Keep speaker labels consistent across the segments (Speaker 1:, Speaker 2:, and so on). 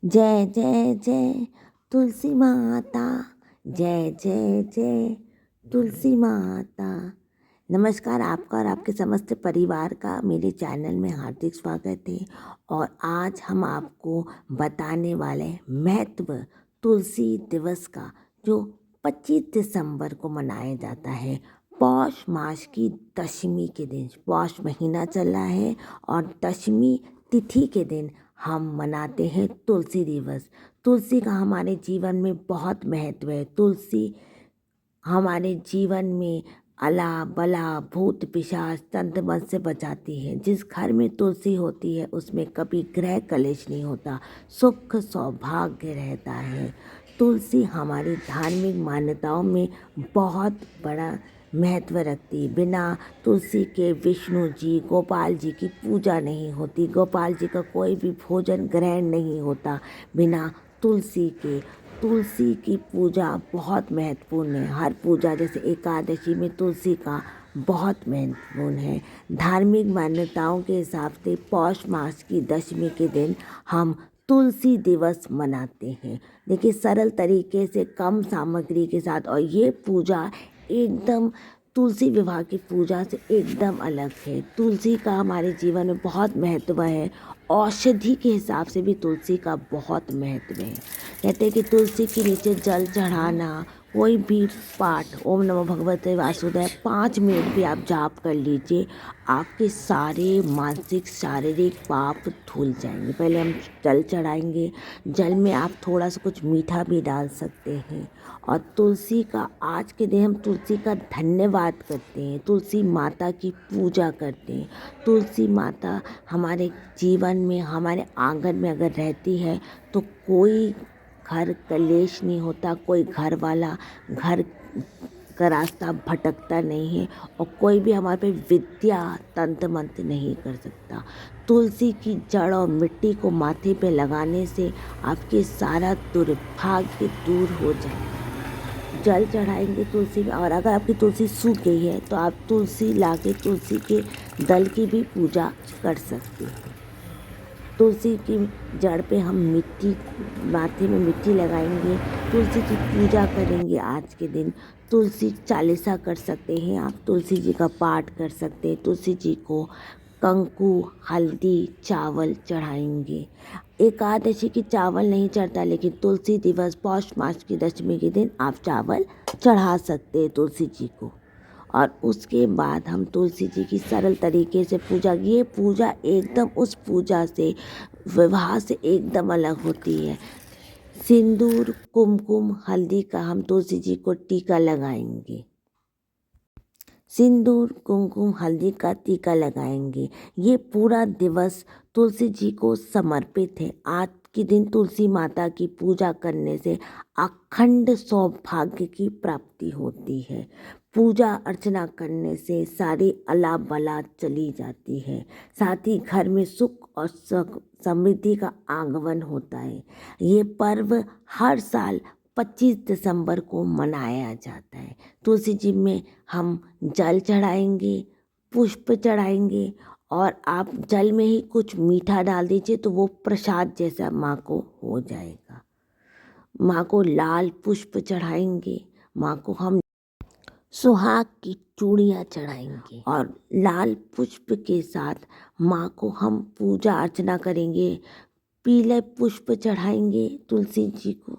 Speaker 1: जय जय जय तुलसी माता, जय जय जय तुलसी माता। नमस्कार, आपका और आपके समस्त परिवार का मेरे चैनल में हार्दिक स्वागत है। और आज हम आपको बताने वाले हैं महत्व तुलसी दिवस का, जो 25 दिसंबर को मनाया जाता है। पौष मास की दशमी के दिन, पौष महीना चल रहा है और दशमी तिथि के दिन हम मनाते हैं तुलसी दिवस। तुलसी का हमारे जीवन में बहुत महत्व है। तुलसी हमारे जीवन में अला बला भूत पिशाच तंत्र मंत्र से बचाती है। जिस घर में तुलसी होती है उसमें कभी ग्रह कलेश नहीं होता, सुख सौभाग्य रहता है। तुलसी हमारी धार्मिक मान्यताओं में बहुत बड़ा महत्व रखती है। बिना तुलसी के विष्णु जी गोपाल जी की पूजा नहीं होती, गोपाल जी का कोई भी भोजन ग्रहण नहीं होता बिना तुलसी के। तुलसी की पूजा बहुत महत्वपूर्ण है। हर पूजा जैसे एकादशी में तुलसी का बहुत महत्वपूर्ण है। धार्मिक मान्यताओं के हिसाब से पौष मास की दशमी के दिन हम तुलसी दिवस मनाते हैं। देखिए, सरल तरीके से कम सामग्री के साथ, और ये पूजा एकदम तुलसी विवाह की पूजा से एकदम अलग है। तुलसी का हमारे जीवन में बहुत महत्व है। औषधि के हिसाब से भी तुलसी का बहुत महत्व है। कहते हैं कि तुलसी के नीचे जल चढ़ाना, कोई भी पाठ ओम नमो भगवते वासुदेव 5 मिनट भी आप जाप कर लीजिए, आपके सारे मानसिक शारीरिक पाप धुल जाएंगे। पहले हम जल चढ़ाएंगे, जल में आप थोड़ा सा कुछ मीठा भी डाल सकते हैं। और तुलसी का आज के दिन हम तुलसी का धन्यवाद करते हैं, तुलसी माता की पूजा करते हैं। तुलसी माता हमारे जीवन में, हमारे आंगन में अगर रहती है तो कोई घर कलेश नहीं होता, कोई घर वाला घर का रास्ता भटकता नहीं है, और कोई भी हमारे पे विद्या तंत्र मंत्र नहीं कर सकता। तुलसी की जड़ और मिट्टी को माथे पे लगाने से आपके सारा दुर्भाग्य दूर हो जाएगा। जल चढ़ाएंगे तुलसी में, और अगर आपकी तुलसी सूख गई है तो आप तुलसी लाके तुलसी के दल की भी पूजा कर सकते हैं। तुलसी की जड़ पे हम मिट्टी, माथे में मिट्टी लगाएंगे, तुलसी की पूजा करेंगे। आज के दिन तुलसी चालीसा कर सकते हैं आप, तुलसी जी का पाठ कर सकते हैं, तुलसी जी को कंकु हल्दी चावल चढ़ाएंगे। एकादशी की चावल नहीं चढ़ता, लेकिन तुलसी दिवस पौष मास की दशमी के दिन आप चावल चढ़ा सकते हैं तुलसी जी को। और उसके बाद हम तुलसी जी की सरल तरीके से पूजा, ये पूजा एकदम उस पूजा से, विवाह से एकदम अलग होती है। सिंदूर कुमकुम हल्दी का हम तुलसी जी को टीका लगाएंगे, सिंदूर कुमकुम हल्दी का टीका लगाएंगे। ये पूरा दिवस तुलसी जी को समर्पित है। आज के दिन तुलसी माता की पूजा करने से अखंड सौभाग्य की प्राप्ति होती है। पूजा अर्चना करने से सारी अला बला चली जाती है, साथ ही घर में सुख और समृद्धि का आगमन होता है। ये पर्व हर साल 25 दिसंबर को मनाया जाता है। तुलसी जी में हम जल चढ़ाएंगे, पुष्प चढ़ाएंगे, और आप जल में ही कुछ मीठा डाल दीजिए तो वो प्रसाद जैसा माँ को हो जाएगा। माँ को लाल पुष्प चढ़ाएंगे, माँ को हम सुहाग की चूड़ियाँ चढ़ाएंगे, और लाल पुष्प के साथ माँ को हम पूजा अर्चना करेंगे। पीले पुष्प चढ़ाएंगे तुलसी जी को,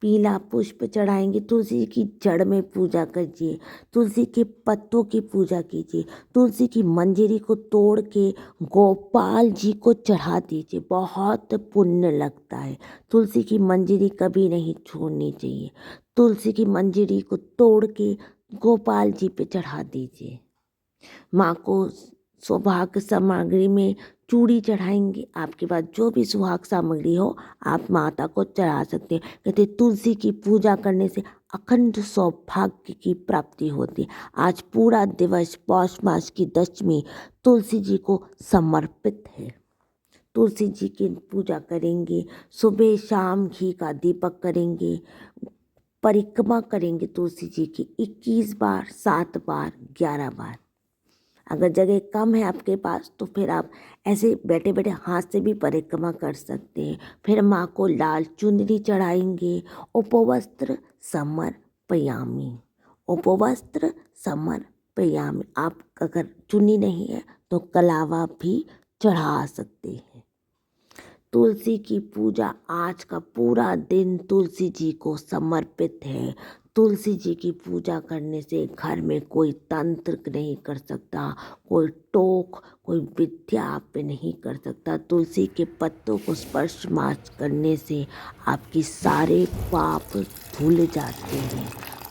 Speaker 1: पीला पुष्प चढ़ाएंगे। तुलसी जी की जड़ में पूजा कीजिए, तुलसी के पत्तों की पूजा कीजिए, तुलसी की मंजरी को तोड़ के गोपाल जी को चढ़ा दीजिए, बहुत पुण्य लगता है। तुलसी की मंजरी कभी नहीं छोड़नी चाहिए। तुलसी की मंजरी को तोड़ के गोपाल जी पे चढ़ा दीजिए। माँ को सौभाग्य सामग्री में चूड़ी चढ़ाएंगे। आपके पास जो भी सुहाग सामग्री हो आप माता को चढ़ा सकते हैं। कहते तुलसी की पूजा करने से अखंड सौभाग्य की प्राप्ति होती है। आज पूरा दिवस पौष मास की दशमी तुलसी जी को समर्पित है। तुलसी जी की पूजा करेंगे, सुबह शाम घी का दीपक करेंगे, परिक्रमा करेंगे तुलसी जी की 21 बार, 7 बार, 11 बार। अगर जगह कम है आपके पास तो फिर आप ऐसे बैठे बैठे हाथ से भी परिक्रमा कर सकते हैं। फिर माँ को लाल चुनरी चढ़ाएंगे। उपवस्त्र समर्पयामि, उपवस्त्र समर्पयामि। आप अगर चुन्नी नहीं है तो कलावा भी चढ़ा सकते हैं। तुलसी की पूजा, आज का पूरा दिन तुलसी जी को समर्पित है। तुलसी जी की पूजा करने से घर में कोई तंत्र नहीं कर सकता, कोई टोक, कोई विद्या आप पे नहीं कर सकता। तुलसी के पत्तों को स्पर्श माच करने से आपकी सारे पाप धुल जाते हैं।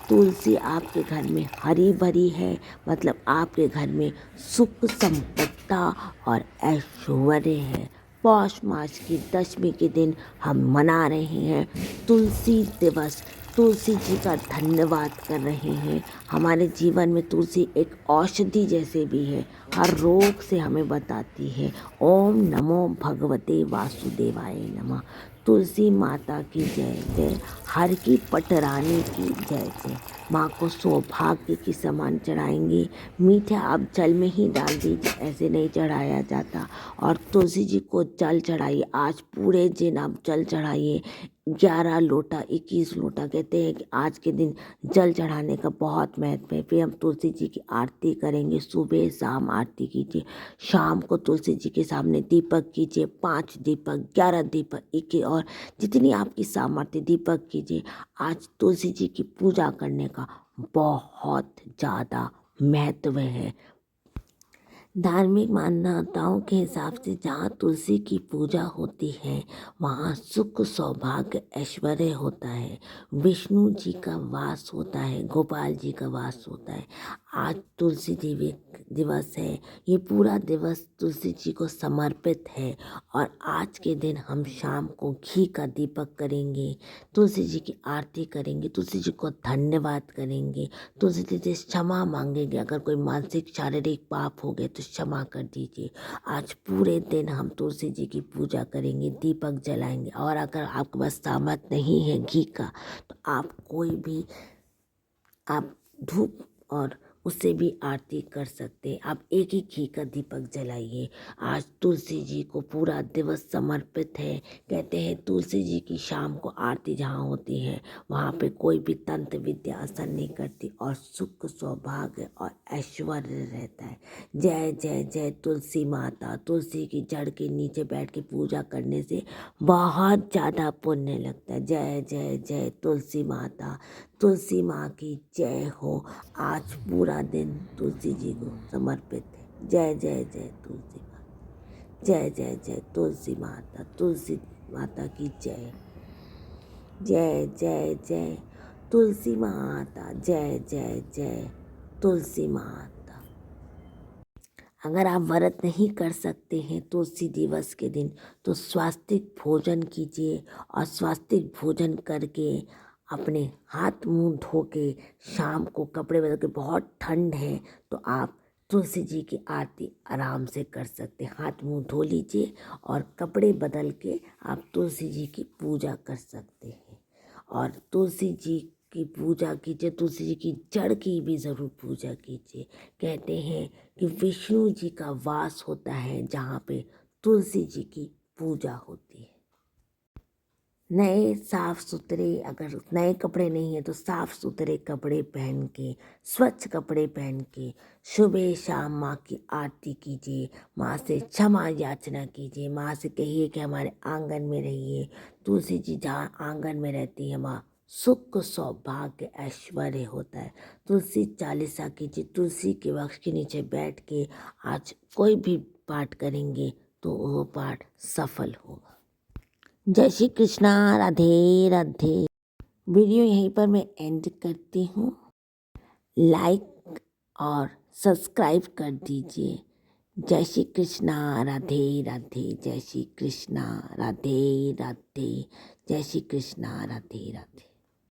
Speaker 1: तुलसी आपके घर में हरी भरी है, मतलब आपके घर में सुख संपत्ता और ऐश्वर्य है। पौष मास की दशमी के दिन हम मना रहे हैं तुलसी दिवस। तुलसी जी का धन्यवाद कर रहे हैं। हमारे जीवन में तुलसी एक औषधि जैसे भी है, हर रोग से हमें बताती है। ओम नमो भगवते वासुदेवाय नमः। तुलसी माता की जय जय। हर की पटरानी की जय जय। माँ को सौभाग्य की समान चढ़ाएंगे। मीठा आप जल में ही डाल दीजिए, ऐसे नहीं चढ़ाया जाता। और तुलसी जी को जल चढ़ाइए, आज पूरे दिन आप जल चढ़ाइए। 11 लोटा 21 लोटा कहते हैं कि आज के दिन जल चढ़ाने का बहुत महत्व है। फिर हम तुलसी जी की आरती करेंगे, सुबह शाम आरती कीजिए। शाम को तुलसी जी के सामने दीपक कीजिए, 5 दीपक, 11 दीपक, 21 और जितनी आपकी सामर्थ्य दीपक कीजिए। आज तुलसी जी की पूजा करने का बहुत ज़्यादा महत्व है। धार्मिक मान्यताओं के हिसाब से जहाँ तुलसी की पूजा होती है वहाँ सुख सौभाग्य ऐश्वर्य होता है, विष्णु जी का वास होता है, गोपाल जी का वास होता है। आज तुलसी देवी दिवस है, ये पूरा दिवस तुलसी जी को समर्पित है। और आज के दिन हम शाम को घी का दीपक करेंगे, तुलसी जी की आरती करेंगे, तुलसी जी को धन्यवाद करेंगे, तुलसी जी से क्षमा मांगेंगे। अगर कोई मानसिक शारीरिक पाप हो गए तो क्षमा कर दीजिए। आज पूरे दिन हम तुलसी जी की पूजा करेंगे, दीपक जलाएंगे। और अगर आपके पास सामर्थ नहीं है घी का तो आप कोई भी आप धूप और उससे भी आरती कर सकते हैं। आप एक ही घी का दीपक जलाइए। आज तुलसी जी को पूरा दिवस समर्पित है। कहते हैं तुलसी जी की शाम को आरती जहाँ होती है वहाँ पे कोई भी तंत्र विद्या असर नहीं करती और सुख सौभाग्य और ऐश्वर्य रहता है। जय जय जय तुलसी माता। तुलसी की जड़ के नीचे बैठ के पूजा करने से बहुत ज़्यादा पुण्य लगता है। जय जय जय तुलसी माता। तुलसी माँ की जय हो। आज पूरा दिन तुलसी जी को समर्पित है। जय जय जय तुलसी माता, जय जय जय तुलसी माता। तुलसी माता की जय। जय जय जय तुलसी माता, जय जय जय तुलसी माता। अगर आप व्रत नहीं कर सकते हैं तुलसी दिवस के दिन तो स्वास्तिक भोजन कीजिए। और स्वास्तिक भोजन करके अपने हाथ मुंह धो के शाम को कपड़े बदल के, बहुत ठंड है तो आप तुलसी जी की आरती आराम से कर सकते हैं। हाथ मुंह धो लीजिए और कपड़े बदल के आप तुलसी जी की पूजा कर सकते हैं। और तुलसी जी की पूजा कीजिए, तुलसी जी की जड़ की भी ज़रूर पूजा कीजिए। कहते हैं कि विष्णु जी का वास होता है जहाँ पे तुलसी जी की पूजा होती है। नए साफ सुथरे, अगर नए कपड़े नहीं है तो साफ सुथरे कपड़े पहन के, स्वच्छ कपड़े पहन के सुबह शाम माँ की आरती कीजिए। माँ से क्षमा याचना कीजिए। माँ से कहिए कि हमारे आंगन में रहिए। तुलसी जी जहाँ आंगन में रहती है वहाँ सुख सौभाग्य ऐश्वर्य होता है। तुलसी चालीसा कीजिए। तुलसी के वृक्ष के नीचे बैठ के आज कोई भी पाठ करेंगे तो वो पाठ सफल होगा। जय श्री कृष्णा। राधे राधे। वीडियो यहीं पर मैं एंड करती हूँ। लाइक और सब्सक्राइब कर दीजिए। जय श्री कृष्णा। राधे राधे। जय श्री कृष्णा। राधे राधे। जय श्री कृष्णा। राधे राधे।